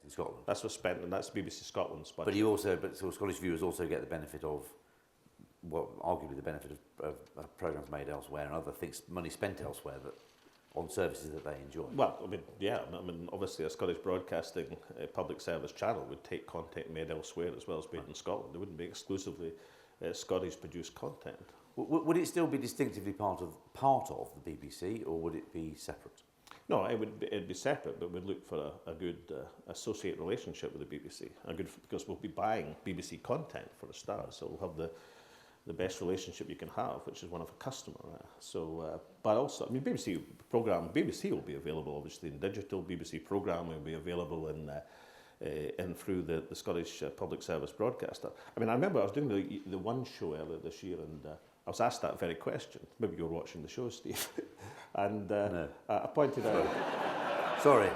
in Scotland. That's what's spent, and that's BBC Scotland's budget. So Scottish viewers also get the benefit of, well, arguably the benefit of programmes made elsewhere and other things, money spent elsewhere that on services that they enjoy. Well, I mean, yeah, I mean, obviously a Scottish Broadcasting public service channel would take content made elsewhere as well as made in Scotland. It wouldn't be exclusively Scottish produced content. Would it still be distinctively part of the BBC, or would it be separate? No, it'd be separate, but we'd look for a good associate relationship with the BBC. Because we'll be buying BBC content for a start, so we'll have the best relationship you can have, which is one of a customer. But also, I mean, BBC will be available obviously in digital. BBC programme will be available in through the Scottish Public Service Broadcaster. I mean, I remember I was doing the One show earlier this year, and I was asked that very question. Maybe you were watching the show, Steve. And no. I pointed out. Sorry.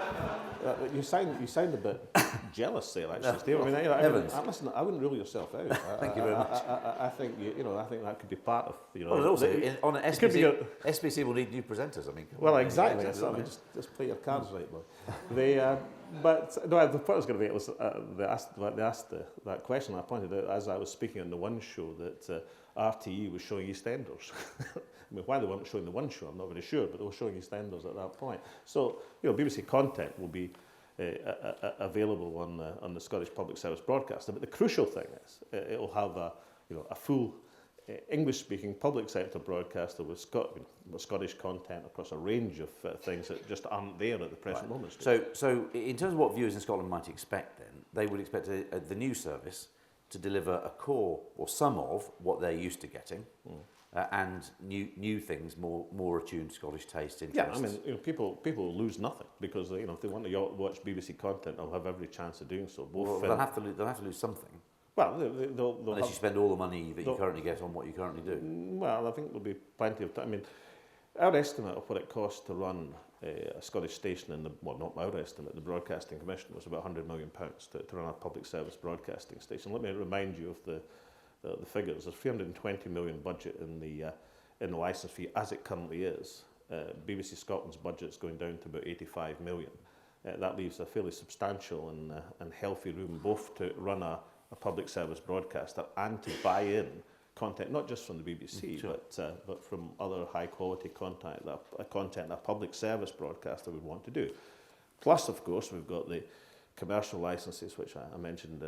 You sound a bit jealous there, actually, Steve. I mean, listen, I wouldn't rule yourself out. Thank you very much. I think I think that could be part of Well, also on an SBC, SBC will need new presenters. I mean, well, exactly. Just play your cards right, boy. But no, the point I was going to make was they asked that question. I pointed out as I was speaking on the One show that RTE was showing EastEnders. I mean, why they weren't showing the One show, I'm not very sure, but they were showing EastEnders at that point. So, BBC content will be available on the Scottish Public Service Broadcaster. But the crucial thing is it'll have a full English-speaking public sector broadcaster with Scottish content across a range of things that just aren't there at the present moment. So in terms of what viewers in Scotland might expect then, they would expect the new service to deliver a core or some of what they're used to getting and new things, more attuned to Scottish taste, interests. Yeah, I mean, people will lose nothing because if they want to watch BBC content, they'll have every chance of doing so. They'll have to lose something. Well, they'll unless you spend all the money that you currently get on what you currently do. Well, I think there'll be plenty of time. I mean, our estimate of what it costs to run a Scottish station not our estimate, the Broadcasting Commission was about £100 million to run a public service broadcasting station. Let me remind you of the figures. There's £320 million budget in the licence fee as it currently is. BBC Scotland's budget is going down to about £85 million. That leaves a fairly substantial and healthy room both to run a public service broadcaster and to buy in content, not just from the BBC, sure, but from other high quality content that a public service broadcaster would want to do. Plus, of course, we've got the commercial licenses, which I mentioned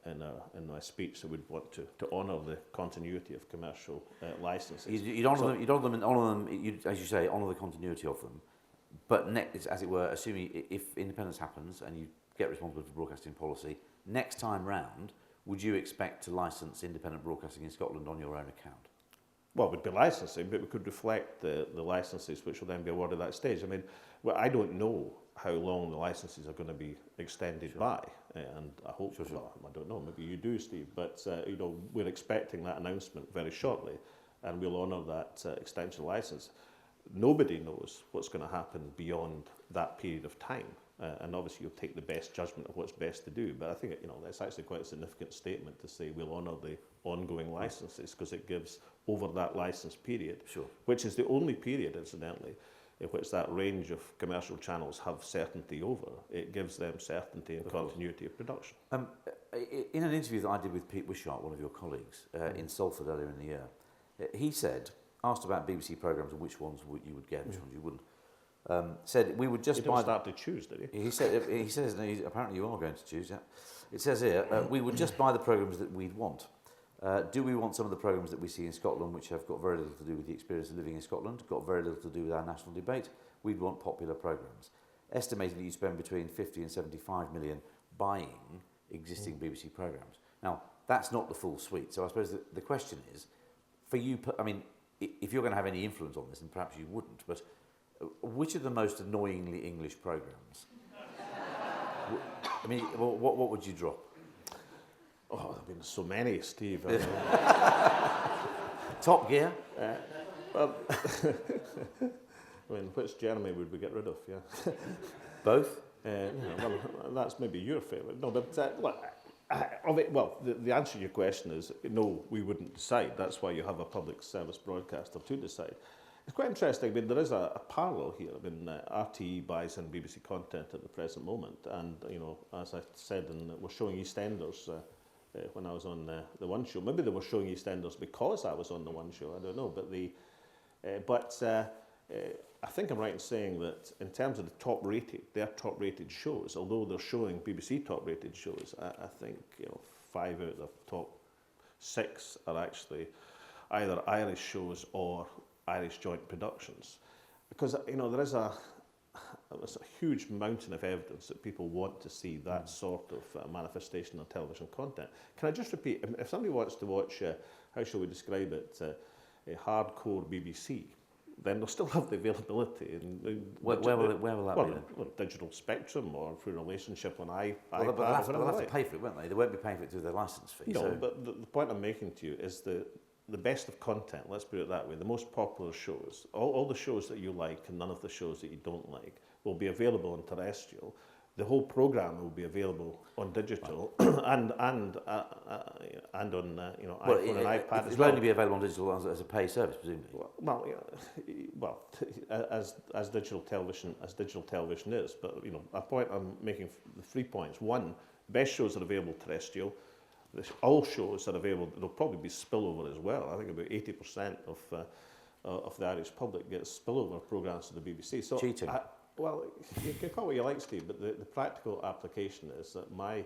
in my speech, that we'd want to honour the continuity of commercial licenses. You'd honour them, as you say, honour the continuity of them. But as it were, assuming if independence happens and you get responsibility for broadcasting policy, next time round, would you expect to license independent broadcasting in Scotland on your own account? Well, we'd be licensing, but we could reflect the licenses which will then be awarded at that stage. I mean, I don't know how long the licenses are going to be extended sure, by, and I hope, sure. Well, I don't know, maybe you do, Steve, but we're expecting that announcement very shortly, and we'll honour that extension license. Nobody knows what's going to happen beyond that period of time. And obviously you'll take the best judgment of what's best to do. But I think that's actually quite a significant statement to say we'll honour the ongoing licences because it gives over that licence period, sure, which is the only period, incidentally, in which that range of commercial channels have certainty over. It gives them certainty and continuity of production. In an interview that I did with Pete Wishart, one of your colleagues, in Salford earlier in the year, he said, asked about BBC programmes and which ones you would get, which ones you wouldn't. Said we would just buy. You didn't start to choose, did he? He says apparently you are going to choose. Yeah. It says here we would just buy the programmes that we'd want. Do we want some of the programmes that we see in Scotland, which have got very little to do with the experience of living in Scotland, got very little to do with our national debate? We'd want popular programmes. Estimating that you spend between 50 and 75 million buying existing BBC programmes. Now that's not the full suite. So I suppose the question is, for you, I mean, if you're going to have any influence on this, and perhaps you wouldn't, but which are the most annoyingly English programmes? I mean, what would you drop? Oh, there have been so many, Steve. Top Gear? Well, I mean, which Jeremy would we get rid of? Yeah. Both? Well, that's maybe your favourite. No, but the answer to your question is no, we wouldn't decide. That's why you have a public service broadcaster to decide. It's quite interesting. I mean, there is a parallel here. I mean, RTE buys in BBC content at the present moment, and as I said, we're showing EastEnders when I was on the One Show. Maybe they were showing EastEnders because I was on the One Show. I don't know, but I think I'm right in saying that in terms of their top-rated shows, although they're showing BBC top-rated shows, I think 5 out of the top 6 are actually either Irish shows or Irish joint productions, because there is a huge mountain of evidence that people want to see that sort of manifestation of television content. Can I just repeat? If somebody wants to watch, how shall we describe it, a hardcore BBC, then they'll still have the availability. Where will that be then? Well, digital spectrum or through relationship on iPad. But they'll have to pay for it, won't they? They won't be paying for it through their licence fee. No, but the point I'm making to you is the best of content, let's put it that way, the most popular shows, all the shows that you like and none of the shows that you don't like will be available on terrestrial. The whole programme will be available on digital and on iPhone and iPad. It will only be available on digital as a pay service, presumably. As digital television is. But a point I'm making, the 3 points. One, best shows are available terrestrial. All shows are available. There'll probably be spillover as well. I think about 80% of the Irish public gets spillover programmes to the BBC. So cheating. Well, you can call it what you like, Steve, but the practical application is that my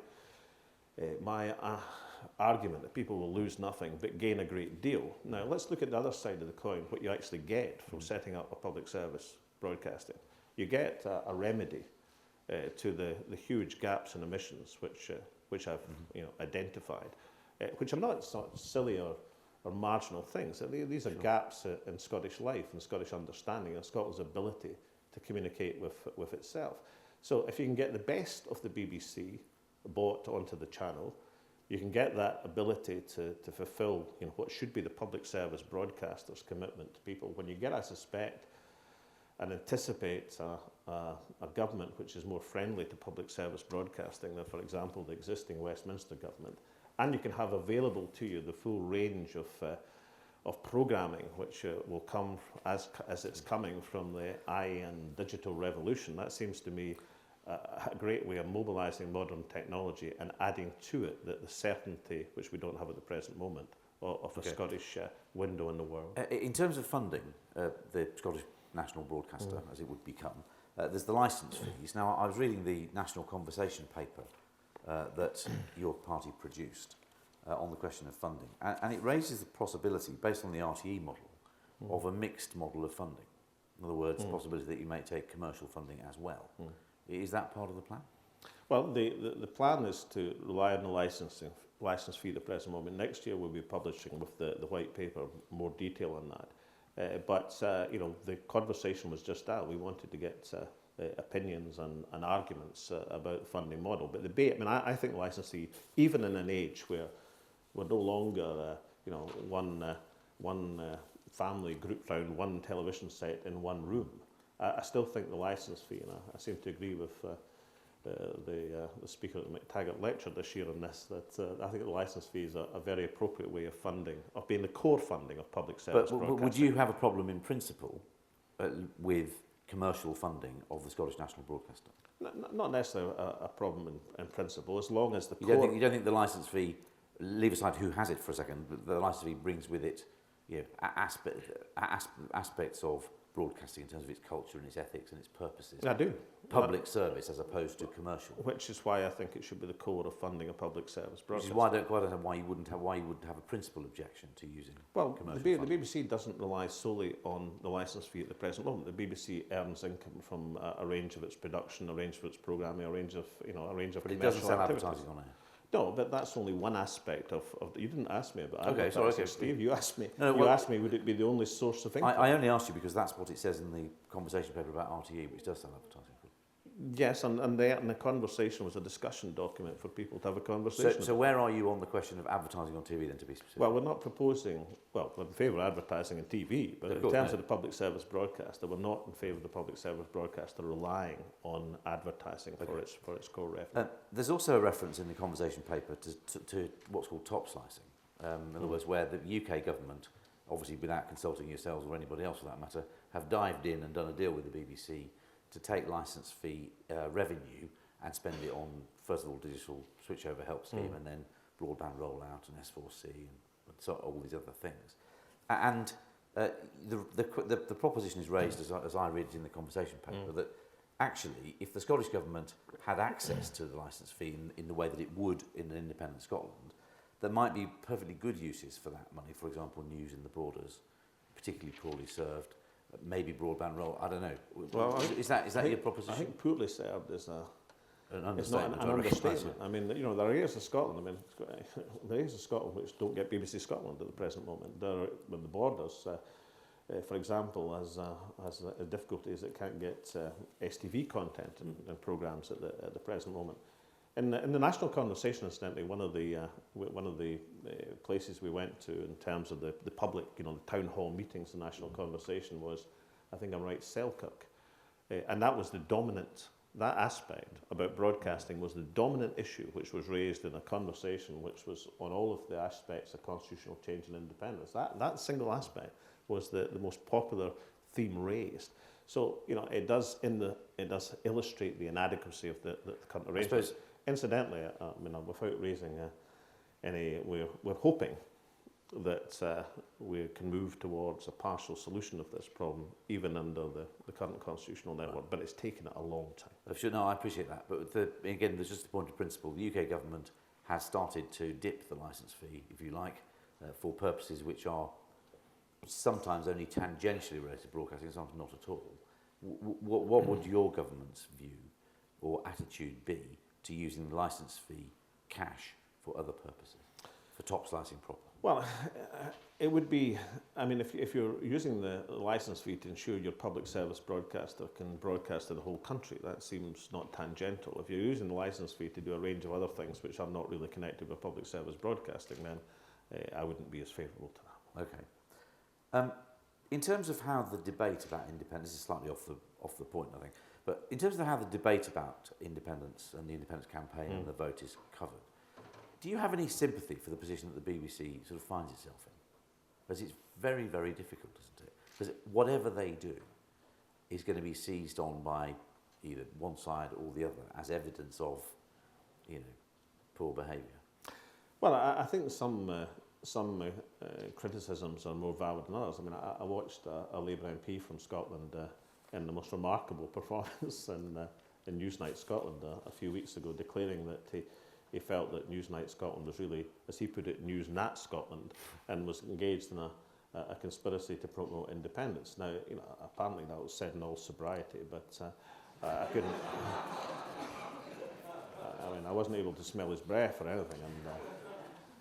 argument that people will lose nothing but gain a great deal. Now, let's look at the other side of the coin, what you actually get from setting up a public service broadcasting. You get a remedy to the huge gaps in emissions which I've identified, which are not sort of silly or marginal things. These are gaps in Scottish life and Scottish understanding and Scotland's ability to communicate with itself. So if you can get the best of the BBC bought onto the channel, you can get that ability to fulfil what should be the public service broadcaster's commitment to people. When you get, I suspect, and anticipate a government which is more friendly to public service broadcasting than, for example, the existing Westminster government, and you can have available to you the full range of programming which will come as it's coming from the and digital revolution. That seems to me a great way of mobilising modern technology and adding to it the certainty which we don't have at the present moment of a Scottish window in the world. In terms of funding, the Scottish national broadcaster, as it would become, there's the licence fees. Now, I was reading the National Conversation paper that your party produced on the question of funding, and it raises the possibility, based on the RTE model, of a mixed model of funding. In other words, the possibility that you may take commercial funding as well. Is that part of the plan? Well, the plan is to rely on the license fee at the present moment. Next year we'll be publishing with the white paper more detail on that. But the conversation was just that. We wanted to get opinions and arguments about the funding model. But I think the license fee, even in an age where we're no longer one family grouped around one television set in one room, I still think the license fee, and I seem to agree with the speaker at the McTaggart lecture this year on this, that I think the license fee is a very appropriate way of funding, of being the core funding of public service broadcasting. But would you have a problem in principle with commercial funding of the Scottish national broadcaster? Not necessarily a problem in principle, as long as the core... You don't think the license fee, leave aside who has it for a second, but the license fee brings with it aspects of broadcasting in terms of its culture and its ethics and its purposes. I do. Public service as opposed to commercial. Which is why I think it should be the core of funding a public service broadcasting. Which is why I don't know why you wouldn't have a principal objection to using commercial funding. The BBC doesn't rely solely on the licence fee at the present moment. The BBC earns income from a range of its production, a range of its programming, a range of commercial But it doesn't sell activities. Advertising on air. No, but that's only one aspect of you didn't ask me about advertising. Okay, Steve. You asked me. Asked me, would it be the only source of income? I only asked you because that's what it says in the conversation paper about RTE, which does sell advertising. Yes, and the conversation was a discussion document for people to have a conversation. So where are you on the question of advertising on TV then, to be specific? Well, we're not proposing, we're in favour of advertising on TV, but in terms of the public service broadcaster, we're not in favour of the public service broadcaster relying on advertising for its core revenue. There's also a reference in the conversation paper to what's called top slicing. In other words, where the UK government obviously without consulting yourselves or anybody else for that matter, have dived in and done a deal with the BBC to take licence fee revenue and spend it on, first of all, digital switchover help scheme, and then broadband rollout and S4C and so all these other things. And the proposition is raised, as I read it in the conversation paper, that actually, if the Scottish Government had access to the licence fee in the way that it would in an independent Scotland, there might be perfectly good uses for that money. For example, news in the Borders, particularly poorly served, maybe broadband roll. I don't know. Well, is that your proposition? I think poorly served is An it's not understatement. an understatement. I mean, you know, there are areas of Scotland. I mean, there are areas of Scotland which don't get BBC Scotland at the present moment. There are, with the Borders, for example, has difficulties that can't get STV content and programmes at the present moment. In the national conversation, incidentally, one of the places we went to in terms of the public, you know, the town hall meetings, the national conversation was, I think I'm right, Selkirk, and that was the dominant. That aspect about broadcasting was the dominant issue which was raised in a conversation which was on all of the aspects of constitutional change and independence. That single aspect was the most popular theme raised. So, you know, it does illustrate the inadequacy of the current arrangements. Incidentally, I mean, without raising we're hoping that we can move towards a partial solution of this problem, even under the current constitutional network, but it's taken a long time. Sure, no, I appreciate that. But again, there's just a point of principle. The UK government has started to dip the licence fee, if you like, for purposes which are sometimes only tangentially related to broadcasting, sometimes not at all. What would your government's view or attitude be to using the licence fee cash for other purposes, for top slicing proper? Well, it would be, I mean, if you're using the licence fee to ensure your public service broadcaster can broadcast to the whole country, that seems not tangential. If you're using the licence fee to do a range of other things which are not really connected with public service broadcasting, then I wouldn't be as favourable to that. Okay. In terms of how the debate about independence, this is slightly off the point, I think, but in terms of how the debate about independence and the independence campaign and the vote is covered, do you have any sympathy for the position that the BBC sort of finds itself in? Because it's very, very difficult, isn't it? Because whatever they do is going to be seized on by either one side or the other as evidence of, you know, poor behaviour. Well, I think some criticisms are more valid than others. I mean, I watched a Labour MP from Scotland in the most remarkable performance in Newsnight Scotland a few weeks ago, declaring that he felt that Newsnight Scotland was really, as he put it, Newsnat Scotland, and was engaged in a conspiracy to promote independence. Now, you know, apparently that was said in all sobriety, but I couldn't. I mean, I wasn't able to smell his breath or anything,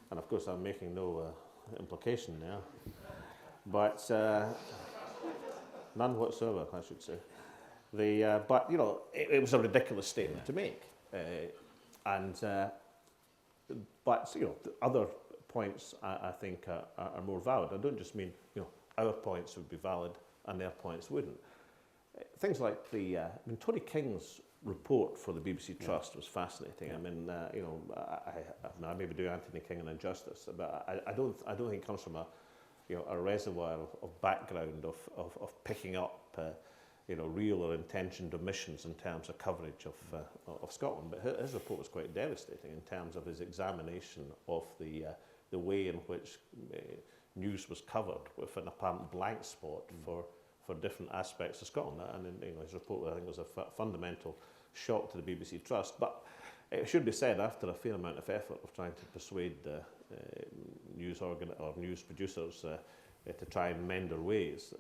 and of course I'm making no implication there, but none whatsoever, I should say. But you know, it was a ridiculous statement to make. But you know, the other points I think are more valid. I don't just mean, you know, our points would be valid and their points wouldn't. Things like I mean, Tony King's report for the BBC Trust was fascinating. Yeah. I mean, you know, I maybe do Anthony King an injustice, but I don't think it comes from a reservoir of background of picking up you know, real or intentioned omissions in terms of coverage of Scotland. But his report was quite devastating in terms of his examination of the way in which news was covered, with an apparent blank spot for different aspects of Scotland. And you know, his report, I think, was a fundamental shock to the BBC Trust. But it should be said, after a fair amount of effort of trying to persuade news producers to try and mend their ways,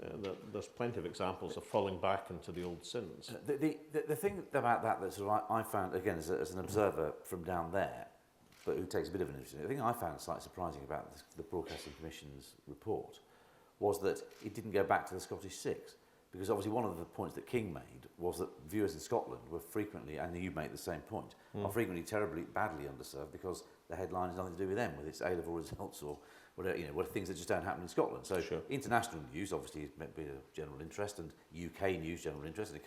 there's plenty of examples of falling back into the old sins. The thing about that sort of I found, again, as an observer from down there, but who takes a bit of an interest in it, the thing I found slightly surprising about the Broadcasting Commission's report was that it didn't go back to the Scottish Six, because obviously one of the points that King made was that viewers in Scotland were frequently, and you make the same point, are frequently terribly badly underserved because the headline has nothing to do with them, with its A-level results or whatever, you know, what things that just don't happen in Scotland. So international news obviously is meant to be of general interest, and UK news general interest, and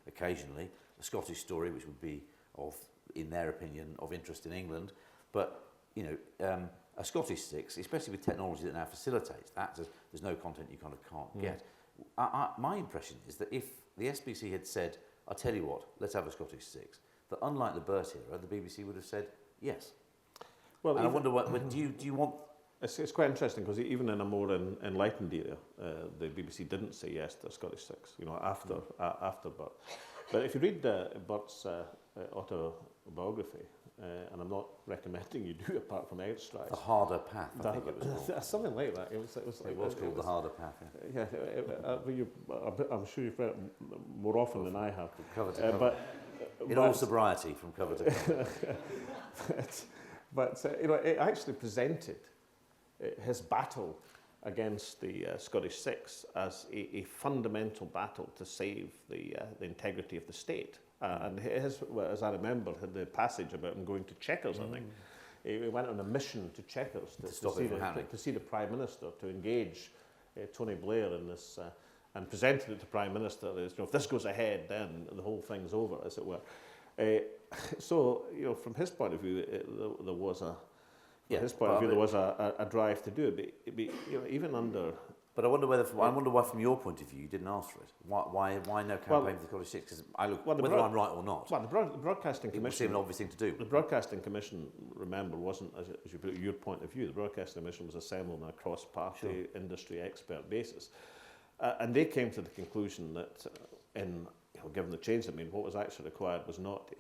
occasionally a Scottish story which would be of, in their opinion, of interest in England. But you know, a Scottish 6, especially with technology that now facilitates that, there's no content you kind of can't get. My impression is that if the SBC had said, I'll tell you what, let's have a Scottish 6, that unlike the Burt era, the BBC would have said yes. Well, and I wonder, do you want... It's quite interesting because even in a more enlightened era, the BBC didn't say yes to a Scottish 6, after Burt. But if you read Burt's autobiography, and I'm not recommending you do apart from Airstrikes. The Harder Path, I think it was called. Something like that. It was called The Harder Path, yeah. I'm sure you've read it more often than I have. From cover to cover. In all sobriety, from cover to cover. but it actually presented his battle against the Scottish 6 as a fundamental battle to save the integrity of the state. And his, as I remember, had the passage about him going to Chequers, I think. He went on a mission to Chequers to see the Prime Minister, to engage Tony Blair in this, and presented it to the Prime Minister as, if this goes ahead, then the whole thing's over, as it were. So, from his point of view, there was a... From his point of view, there was a drive to do it. But even under... But I wonder why, from your point of view, you didn't ask for it. Why no campaign for the Scottish 6? Because whether I'm right or not, the Broadcasting Commission... It would seem an obvious thing to do. The Broadcasting Commission, remember, wasn't, as you put it, your point of view. The Broadcasting Commission was assembled on a cross-party, industry expert basis. And they came to the conclusion that, given the change, what was actually required was not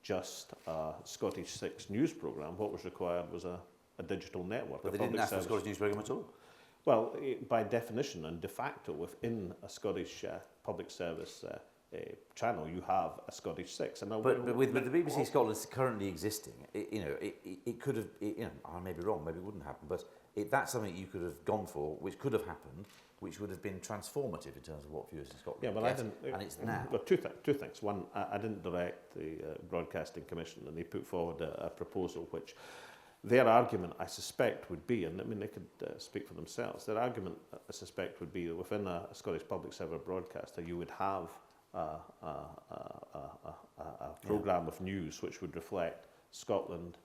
just a Scottish 6 news programme. What was required was a digital network. But they didn't ask for a Scottish news programme at all? Well, by definition and de facto, within a Scottish public service channel, you have a Scottish 6. And but with the BBC Scotland currently existing, it could have, I may be wrong, maybe it wouldn't happen, but that's something you could have gone for, which could have happened, which would have been transformative in terms of what viewers in Scotland get, and it's now. Well, two things. One, I didn't direct the Broadcasting Commission, and they put forward a proposal which their argument, I suspect, would be, and they could speak for themselves, their argument, I suspect, would be that within a Scottish public service broadcaster, you would have a programme of news which would reflect Scotland,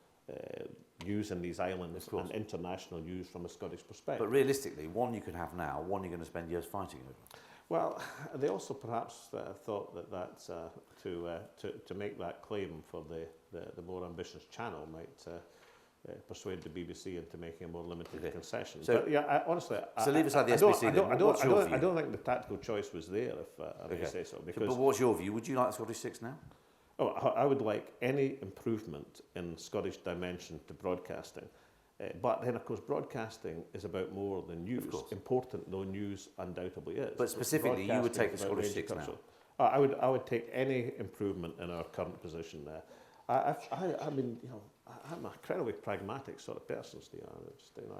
news in these islands, and international news from a Scottish perspective. But realistically, one you could have now, one you're going to spend years fighting over. Well, they also perhaps thought that that's to make that claim for the more ambitious channel might persuade the BBC into making a more limited concession. So, but honestly, so leave aside the SBC. I don't think the tactical choice was there, if I may say so. Because, but what's your view? Would you like the Scottish 6 now? Oh, I would like any improvement in Scottish dimension to broadcasting. But then, of course, broadcasting is about more than news. Important though news undoubtedly is. But specifically, you would take the Scottish 6 now? I would take any improvement in our current position there. I'm a incredibly pragmatic sort of person, Steve.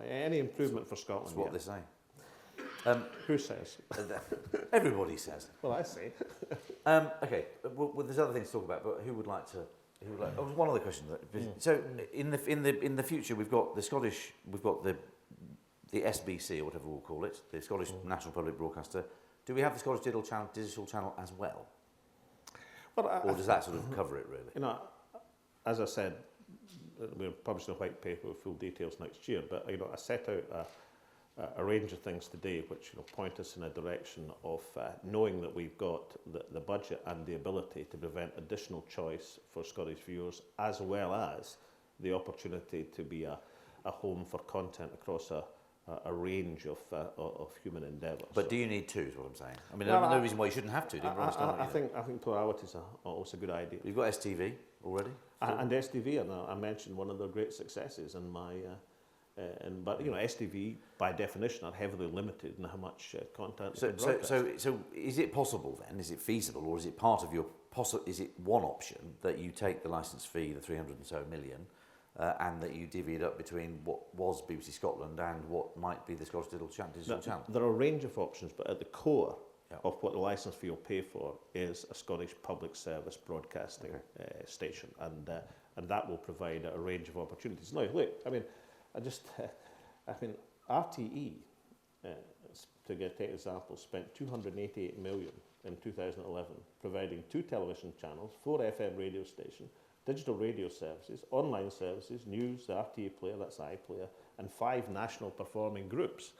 Any improvement for Scotland. That's what they say. Who says? Everybody says. Well, I say. Okay. Well, there's other things to talk about, but who would like? Oh, one other question. So, in the future, we've got the Scottish, we've got the SBC or whatever we'll call it, the Scottish National Public Broadcaster. Do we have the Scottish digital channel as well? Well, or does that sort of cover it really? As I said, we're publishing a white paper with full details next year. But I set out a range of things today which point us in a direction of knowing that we've got the budget and the ability to prevent additional choice for Scottish viewers, as well as the opportunity to be a home for content across a range of human endeavours. But do you need two, is what I'm saying? I mean, there's no reason why you shouldn't have to. I think plurality is also a good idea. You've got STV already? And STV, and I mentioned one of their great successes in my... but STV by definition are heavily limited in how much content. So is it possible then? Is it feasible, or is it part of your? Is it one option that you take the licence fee, the 300 and so million, and that you divvy it up between what was BBC Scotland and what might be the Scottish digital channel? There are a range of options, but at the core of what the licence fee will pay for is a Scottish public service broadcasting station, and that will provide a range of opportunities. Now, look, RTE, to take an example, spent 288 million in 2011, providing 2 television channels, 4 FM radio stations, digital radio services, online services, news, the RTE player, that's iPlayer, and 5 national performing groups.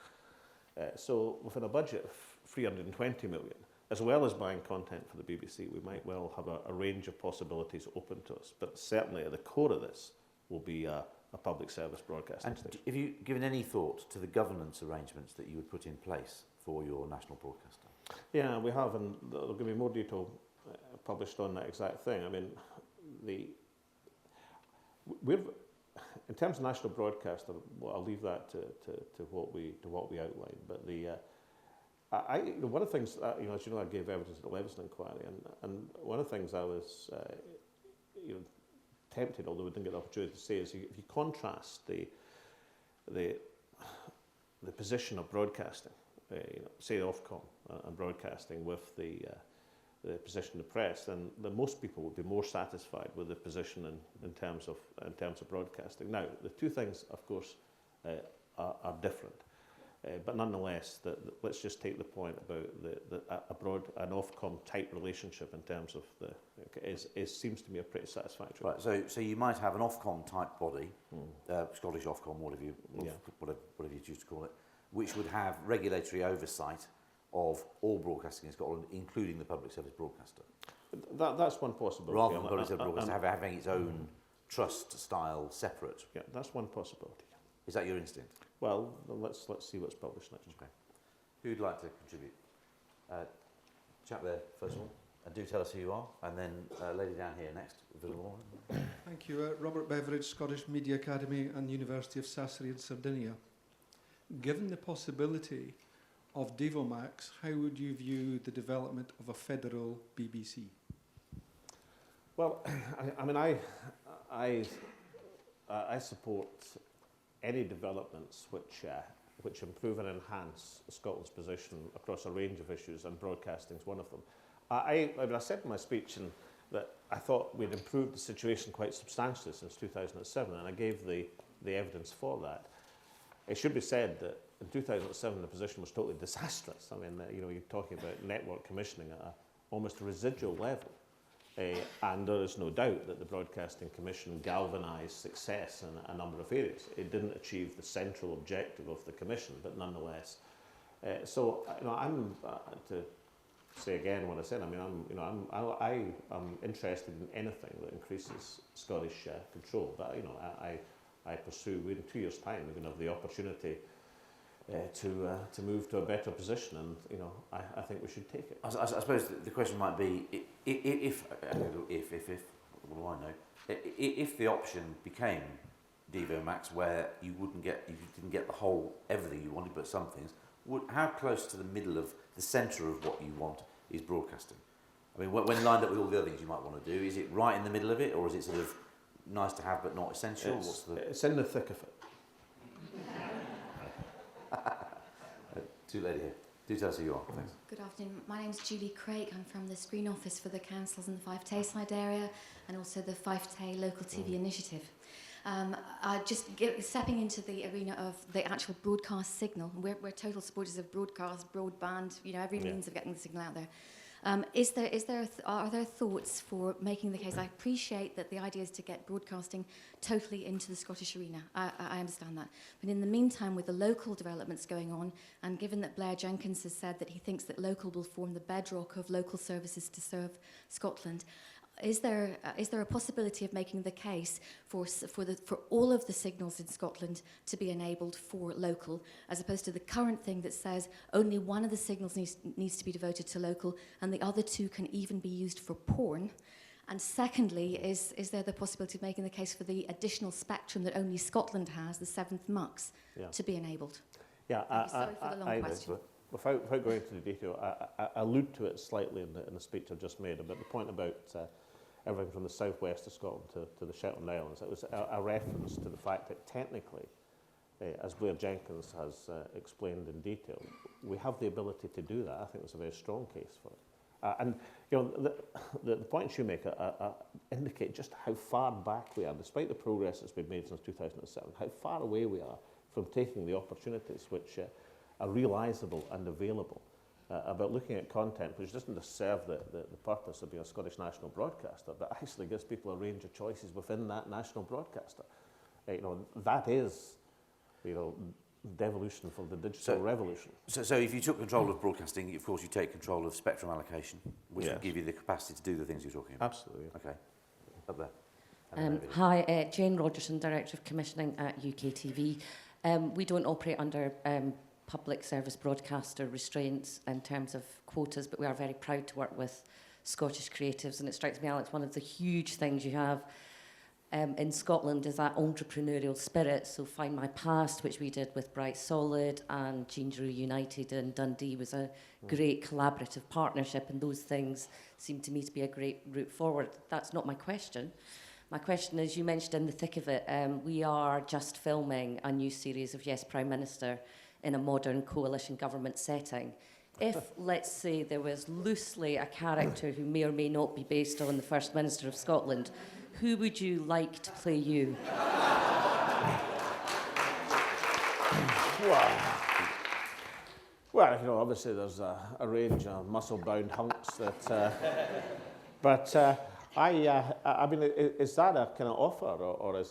So within a budget of 320 million, as well as buying content for the BBC, we might well have a range of possibilities open to us. But certainly at the core of this will be a public service broadcasting station. Have you given any thought to the governance arrangements that you would put in place for your national broadcaster? Yeah, we have, and there'll going to be more detail published on that exact thing. I mean, in terms of national broadcaster, well, I'll leave that to what we outlined. But one of the things, as you know, I gave evidence at the Leveson inquiry, and one of the things I was, tempted, although we didn't get the opportunity to say, is if you contrast the position of broadcasting, say Ofcom and broadcasting, with the position of the press, then most people would be more satisfied with the position in terms of broadcasting. Now, the two things, of course, are different. But nonetheless, let's just take the point about an Ofcom type relationship in terms of seems to me a pretty satisfactory. Right. So you might have an Ofcom type body, Scottish Ofcom, whatever you choose to call it, which would have regulatory oversight of all broadcasting in Scotland, including the public service broadcaster. That's one possibility. Rather than public service broadcaster having its own trust style separate. Yeah, that's one possibility. Is that your instinct? Well, let's see what's published next. Okay. Who'd like to contribute? Chap there, first of all, and do tell us who you are, and then lady down here next. Thank you. Robert Beveridge, Scottish Media Academy and University of Sassari in Sardinia. Given the possibility of Devomax, how would you view the development of a federal BBC? Well, I support any developments which improve and enhance Scotland's position across a range of issues, and broadcasting is one of them. I said in my speech that I thought we'd improved the situation quite substantially since 2007, and I gave the evidence for that. It should be said that in 2007 the position was totally disastrous. I mean, you're talking about network commissioning at almost a residual level. And there is no doubt that the Broadcasting Commission galvanised success in a number of areas. It didn't achieve the central objective of the Commission, but nonetheless. I'm to say again what I said. I mean, I'm interested in anything that increases Scottish control. But I pursue. In 2 years' time, we're going to have the opportunity to move to a better position, and I think we should take it. I suppose the question might be if what do I know? If the option became Devomax, where you didn't get everything you wanted, but some things, how close to the middle of the centre of what you want is broadcasting? I mean, when lined up with all the other things you might want to do, is it right in the middle of it, or is it sort of nice to have but not essential? It's in the thick of it. Two lady here. Do tell us who you are. Thanks. Good afternoon. My name is Julie Craig. I'm from the Screen Office for the councils in the Fife Tayside area, and also the Fife Tay Local TV Initiative. Stepping into the arena of the actual broadcast signal. We're total supporters of broadcast, broadband, every means of getting the signal out there. Are there thoughts for making the case? I appreciate that the idea is to get broadcasting totally into the Scottish arena. I understand that. But in the meantime, with the local developments going on, and given that Blair Jenkins has said that he thinks that local will form the bedrock of local services to serve Scotland, is there a possibility of making the case for all of the signals in Scotland to be enabled for local, as opposed to the current thing that says only one of the signals needs to be devoted to local, and the other two can even be used for porn? And secondly, is there the possibility of making the case for the additional spectrum that only Scotland has, the 7th MUX, to be enabled? Yeah, sorry for the long question. Without going into the detail, I allude to it slightly in the speech I've just made about the point about everything from the southwest of Scotland to the Shetland Islands. It was a reference to the fact that technically, as Blair Jenkins has explained in detail, we have the ability to do that. I think there's a very strong case for it. The points you make indicate just how far back we are, despite the progress that's been made since 2007, how far away we are from taking the opportunities which are realisable and available, about looking at content which doesn't just serve the purpose of being a Scottish national broadcaster, but actually gives people a range of choices within that national broadcaster. That is devolution for the digital revolution. So if you took control of broadcasting, of course you take control of spectrum allocation, which would give you the capacity to do the things you're talking about. Absolutely. Okay. Up there. Hi, Jane Rogerson, Director of Commissioning at UKTV. We don't operate under public service broadcaster restraints in terms of quotas, but we are very proud to work with Scottish creatives. And it strikes me, Alex, one of the huge things you have in Scotland is that entrepreneurial spirit. So Find My Past, which we did with Bright Solid, and Ginger United in Dundee was a great collaborative partnership, and those things seem to me to be a great route forward. That's not my question. My question is, you mentioned in the thick of it, we are just filming a new series of Yes Prime Minister in a modern coalition government setting. If, let's say, there was loosely a character who may or may not be based on the First Minister of Scotland, who would you like to play you? Well, obviously there's a range of muscle-bound hunks that, I mean, is that a kind of offer, or is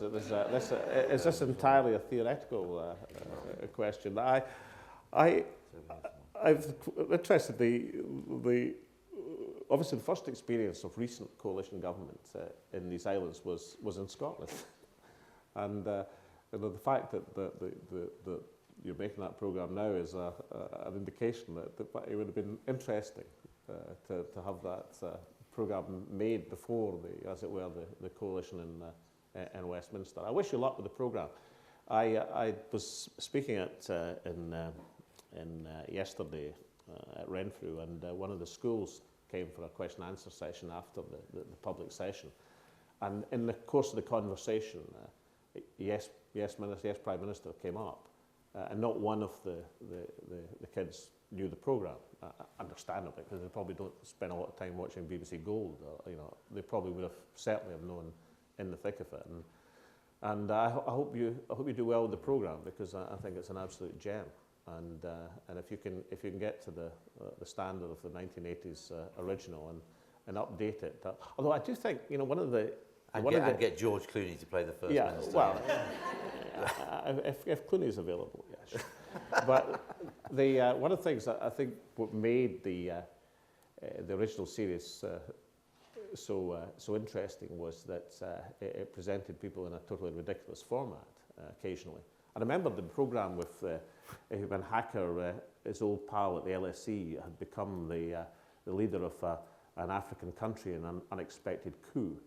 this entirely a theoretical question? I've interested obviously the first experience of recent coalition government in these islands was in Scotland, and the fact that you're making that programme now is an indication that it would have been interesting to have that programme made before the coalition in Westminster. I wish you luck with the programme. I was speaking yesterday at Renfrew, and one of the schools came for a question and answer session after the public session, and in the course of the conversation, yes Prime Minister came up, and not one of the kids knew the programme, understandably, because they probably don't spend a lot of time watching BBC Gold. They probably would have certainly have known in the thick of it, and I hope you do well with the programme, because I think it's an absolute gem. And if you can get to the standard of the 1980s original and update it, although I do think one of the get George Clooney to play the First Minister. Well, if Clooney's available, yes. But one of the things that I think what made the original series so interesting was that it presented people in a totally ridiculous format occasionally. I remember the programme with when Hacker, his old pal at the LSE, had become the leader of an African country in an unexpected coup,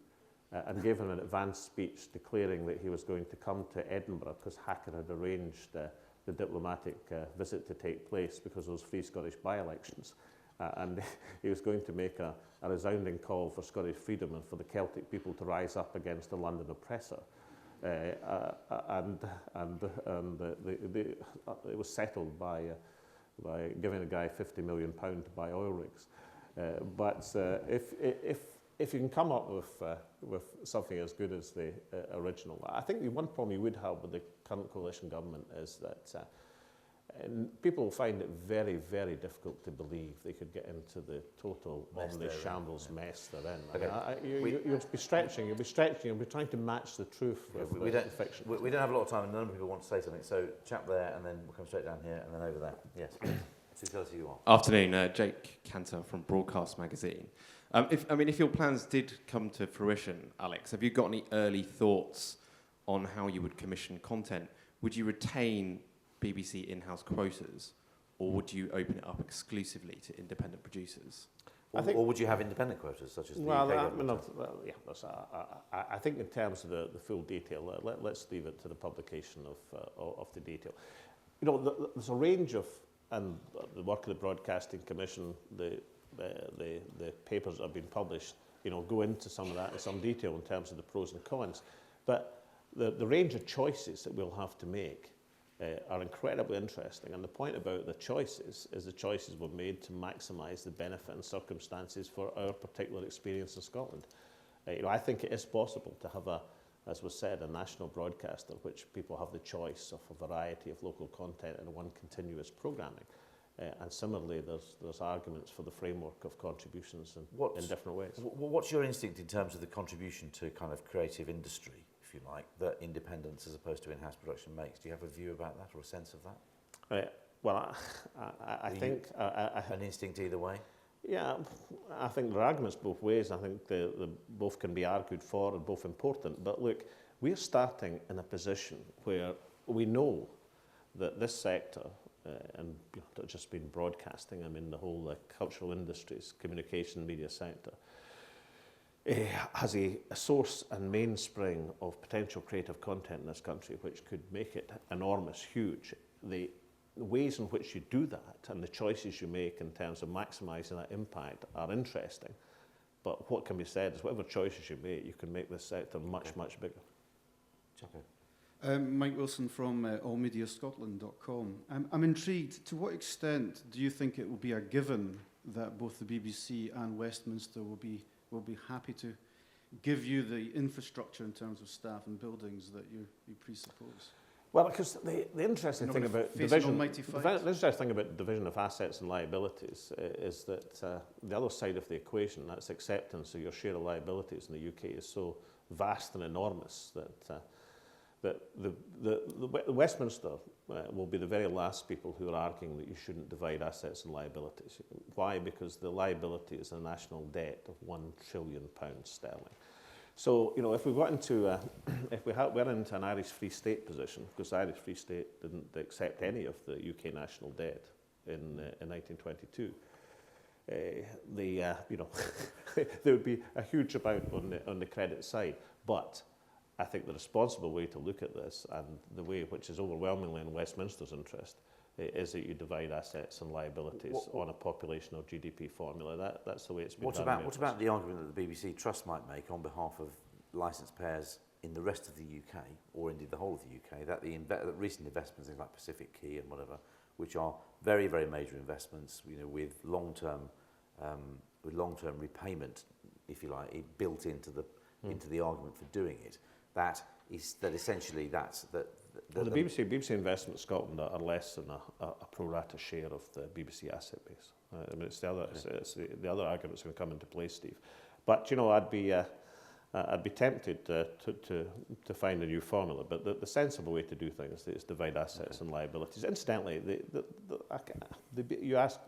and gave him an advanced speech declaring that he was going to come to Edinburgh because Hacker had arranged the diplomatic visit to take place because of those free Scottish by-elections. And he was going to make a resounding call for Scottish freedom and for the Celtic people to rise up against the London oppressor. It was settled by giving a guy £50 million to buy oil rigs. But if you can come up with something as good as the original, I think the one problem you would have with the current coalition government is that people find it very, very difficult to believe they could get into the total shambles mess they're in. Okay. You'll be stretching, you'll be trying to match the truth with the fiction. We don't have a lot of time, and none of people want to say something, so chap there, and then we'll come straight down here, and then over there. Yes, please. So tell us who you are. Afternoon, Jake Cantor from Broadcast Magazine. If your plans did come to fruition, Alex, have you got any early thoughts on how you would commission content? Would you retain BBC in-house quotas, or would you open it up exclusively to independent producers? Or would you have independent quotas, such as the UK government? I think in terms of the full detail, let's leave it to the publication of the detail. There's a range of, and the work of the Broadcasting Commission, the papers that have been published, go into some of that in some detail in terms of the pros and cons. But the range of choices that we'll have to make are incredibly interesting. And the point about the choices is the choices were made to maximise the benefit and circumstances for our particular experience in Scotland. I think it is possible to have as was said, a national broadcaster, which people have the choice of a variety of local content in one continuous programming. And similarly, there's arguments for the framework of contributions in different ways. What's your instinct in terms of the contribution to kind of creative industry if you like, that independence as opposed to in-house production makes. Do you have a view about that or a sense of that? Well, I think... an instinct either way? Yeah, I think there are arguments both ways. I think the both can be argued for and both important. But look, we're starting in a position where we know that this sector, and not just been broadcasting, I mean the whole cultural industries, communication, media sector, has a source and mainspring of potential creative content in this country which could make it enormous, huge. The ways in which you do that and the choices you make in terms of maximising that impact are interesting. But what can be said is whatever choices you can make this sector much, much bigger. Chapo. Mike Wilson from allmediascotland.com. I'm intrigued, to what extent do you think it will be a given that both the BBC and Westminster will be happy to give you the infrastructure in terms of staff and buildings that you presuppose? Well, because the interesting thing about division of assets and liabilities is that the other side of the equation, that's acceptance of your share of liabilities in the UK, is so vast and enormous that the Westminster will be the very last people who are arguing that you shouldn't divide assets and liabilities. Why? Because the liability is a national debt of £1 trillion sterling. So, if we got into, we're into an Irish Free State position, because the Irish Free State didn't accept any of the UK national debt in 1922, there would be a huge amount on the credit side. But I think the responsible way to look at this, and the way which is overwhelmingly in Westminster's interest, is that you divide assets and liabilities on a population or GDP formula. That's the way it's been done. What about the argument that the BBC Trust might make on behalf of licence payers in the rest of the UK, or indeed the whole of the UK, that the recent investments in like Pacific Key and whatever, which are very, very major investments, with long-term repayment, if you like, built into the argument for doing it, that essentially the BBC Investment Scotland are less than a pro rata share of the BBC asset base. I mean, it's the other arguments going to come into play, Steve. But I'd be tempted to find a new formula. But the sensible way to do things is divide assets and liabilities. Incidentally, you asked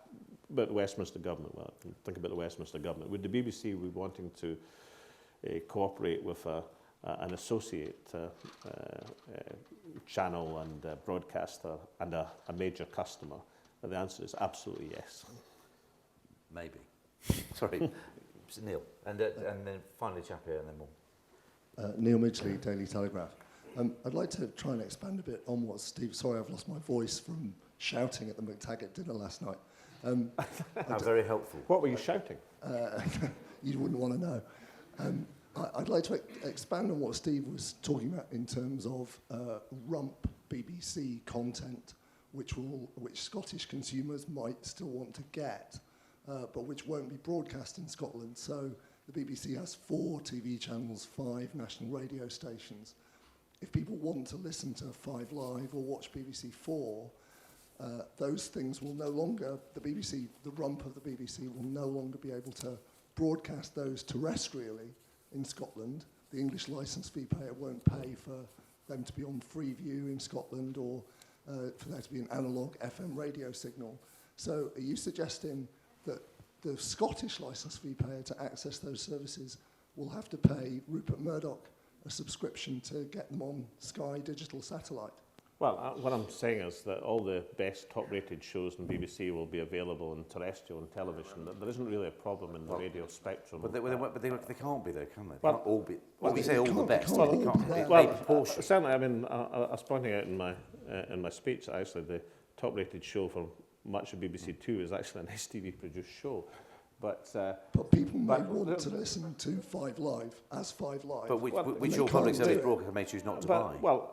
about the Westminster government. Well, think about the Westminster government. Would the BBC be wanting to cooperate with an associate channel and broadcaster and a major customer? And the answer is absolutely yes. Maybe. Sorry, Neil. And then finally Chappie, and then more. Neil Midgley, Daily Telegraph. I'd like to try and expand a bit on what Steve... Sorry, I've lost my voice from shouting at the McTaggart dinner last night. How very helpful. What were you shouting? You wouldn't want to know. I'd like to expand on what Steve was talking about in terms of rump BBC content, which Scottish consumers might still want to get, but which won't be broadcast in Scotland. So the BBC has 4 TV channels, 5 national radio stations. If people want to listen to 5 Live or watch BBC 4, those things will no longer, the rump of the BBC will no longer be able to broadcast those terrestrially in Scotland. The English licence fee payer won't pay for them to be on Freeview in Scotland or for there to be an analogue FM radio signal. So are you suggesting that the Scottish licence fee payer to access those services will have to pay Rupert Murdoch a subscription to get them on Sky digital satellite? Well, what I'm saying is that all the best top-rated shows on BBC will be available on terrestrial and television. There isn't really a problem in the radio spectrum. But they can't be, though, can they? They Well, can't all be. well, we they say all can't- the best. they They can't all can't. be there. They proportion. Certainly, I mean, I was pointing out in my speech that actually the top-rated show for much of BBC Two is actually an STV-produced show. But people may want to listen to 5 Live as 5 Live. But which they your public can't service do it. broadcaster may choose not to buy. Well,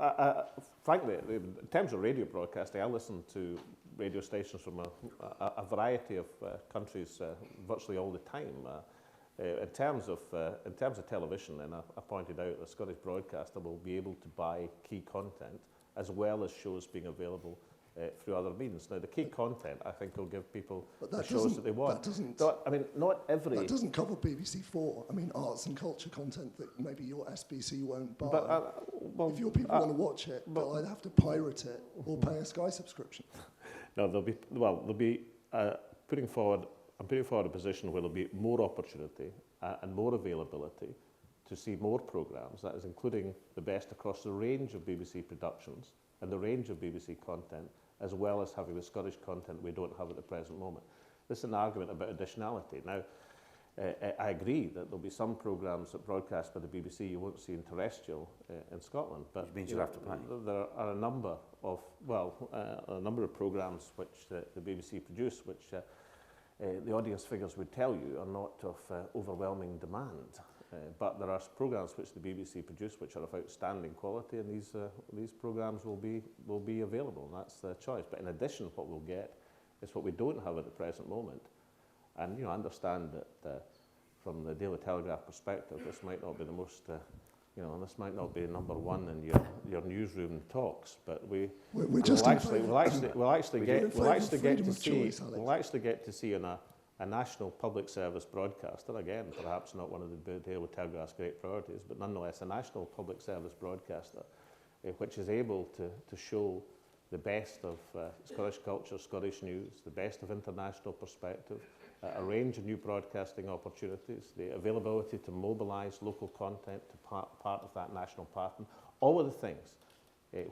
frankly, in terms of radio broadcasting, I listen to radio stations from a variety of countries virtually all the time. In terms of television, then I pointed out the Scottish broadcaster will be able to buy key content as well as shows being available through other means. Now, the key content, I think, will give people But the that shows that they want. Not every... That doesn't cover BBC 4. I mean, arts and culture content that maybe your SBC won't buy. But, if your people want to watch it, they'll either have to pirate it or pay a Sky subscription. No, they'll be putting forward a position where there'll be more opportunity and more availability to see more programmes, that is including the best across the range of BBC productions and the range of BBC content, as well as having the Scottish content we don't have at the present moment. This is an argument about additionality. Now, I agree that there'll be some programmes that broadcast by the BBC you won't see in terrestrial in Scotland, but which means you'll have to pay. There are a number of programmes which the BBC produce, which the audience figures would tell you are not of overwhelming demand. But there are programmes which the BBC produce which are of outstanding quality, and these programmes will be available, and that's the choice. But in addition, what we'll get is what we don't have at the present moment. And I understand that from the Daily Telegraph perspective, this might not be the most, this might not be number one in your newsroom talks, but we'll actually get to see a national public service broadcaster, again, perhaps not one of the Daily Telegraph's great priorities, but nonetheless a national public service broadcaster, which is able to show the best of Scottish culture, Scottish news, the best of international perspective, a range of new broadcasting opportunities, the availability to mobilise local content to part of that national pattern, all of the things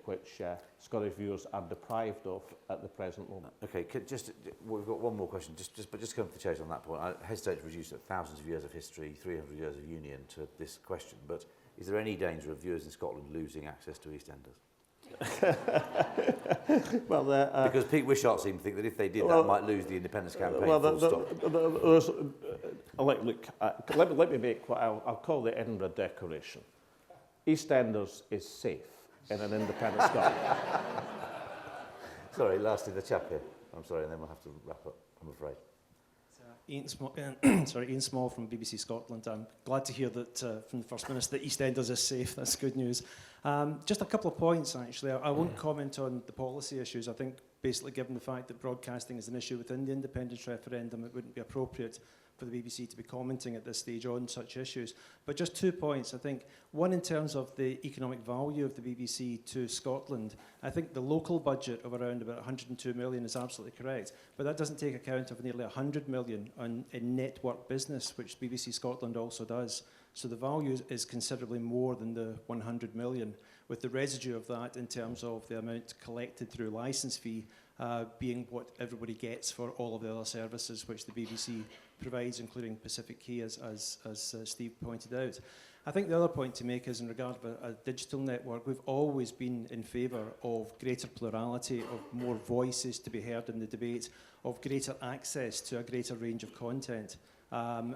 which Scottish viewers are deprived of at the present moment. Okay, we've got one more question. Just come to the chase on that point. I hesitate to reduce thousands of years of history, 300 years of union to this question, but is there any danger of viewers in Scotland losing access to EastEnders? Because Pete Wishart seemed to think that if they did that, might lose the independence campaign. Let me make what I'll call the Edinburgh Declaration. EastEnders is safe in an independent Scotland. Sorry, lastly, the chap here. I'm sorry, and then we'll have to wrap up, I'm afraid. Ian Small from BBC Scotland. I'm glad to hear that from the First Minister that EastEnders is safe. That's good news. Just a couple of points, actually. I won't comment on the policy issues. I think basically given the fact that broadcasting is an issue within the independence referendum, it wouldn't be appropriate for the BBC to be commenting at this stage on such issues. But just 2 points, I think. One, in terms of the economic value of the BBC to Scotland, I think the local budget of around about 102 million is absolutely correct, but that doesn't take account of nearly 100 million in network business, which BBC Scotland also does. So the value is considerably more than the 100 million, with the residue of that in terms of the amount collected through licence fee being what everybody gets for all of the other services which the BBC provides, including Pacific Key, as Steve pointed out. I think the other point to make is in regard of a digital network, we've always been in favour of greater plurality, of more voices to be heard in the debate, of greater access to a greater range of content.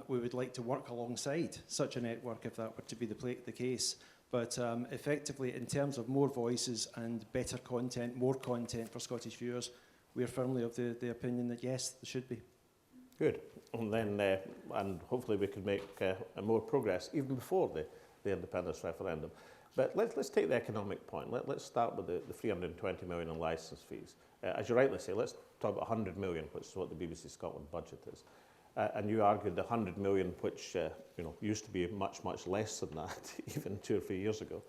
We would like to work alongside such a network if that were to be the case. But effectively, in terms of more voices and better content, more content for Scottish viewers, we are firmly of the opinion that yes, there should be. Good. And then, and hopefully we could make more progress even before the independence referendum. But let's take the economic point. Let's start with the 320 million in licence fees. As you rightly say, let's talk about 100 million, which is what the BBC Scotland budget is. And you argued the 100 million, which used to be much, much less than that, even 2 or 3 years ago.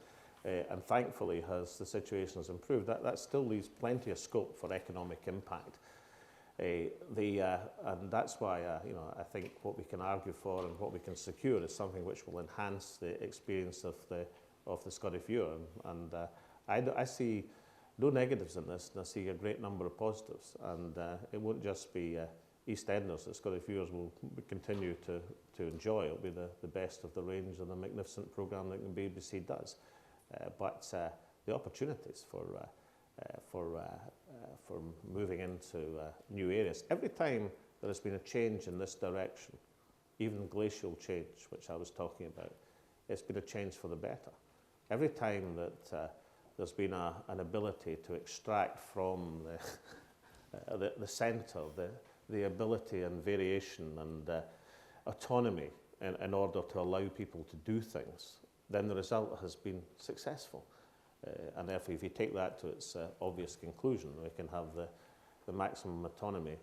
And thankfully, as the situation has improved, that still leaves plenty of scope for economic impact. And that's why I think what we can argue for and what we can secure is something which will enhance the experience of the Scottish viewer. And I see no negatives in this, and I see a great number of positives. And it won't just be EastEnders that Scottish viewers will continue to enjoy. It'll be the best of the range and the magnificent programme that the BBC does. But the opportunities for moving into new areas. Every time there has been a change in this direction, even glacial change, which I was talking about, it's been a change for the better. Every time that there's been an ability to extract from the centre the ability and variation and autonomy in order to allow people to do things, then the result has been successful. And therefore, if you take that to its obvious conclusion, we can have the maximum autonomy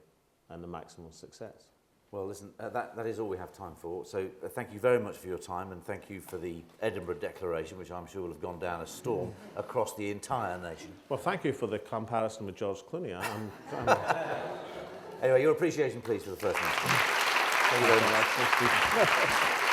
and the maximum success. Well, listen, that is all we have time for. So thank you very much for your time, and thank you for the Edinburgh Declaration, which I'm sure will have gone down a storm across the entire nation. Well, thank you for the comparison with George Clooney. Anyway, your appreciation, please, for the First Minister. Thank you very much.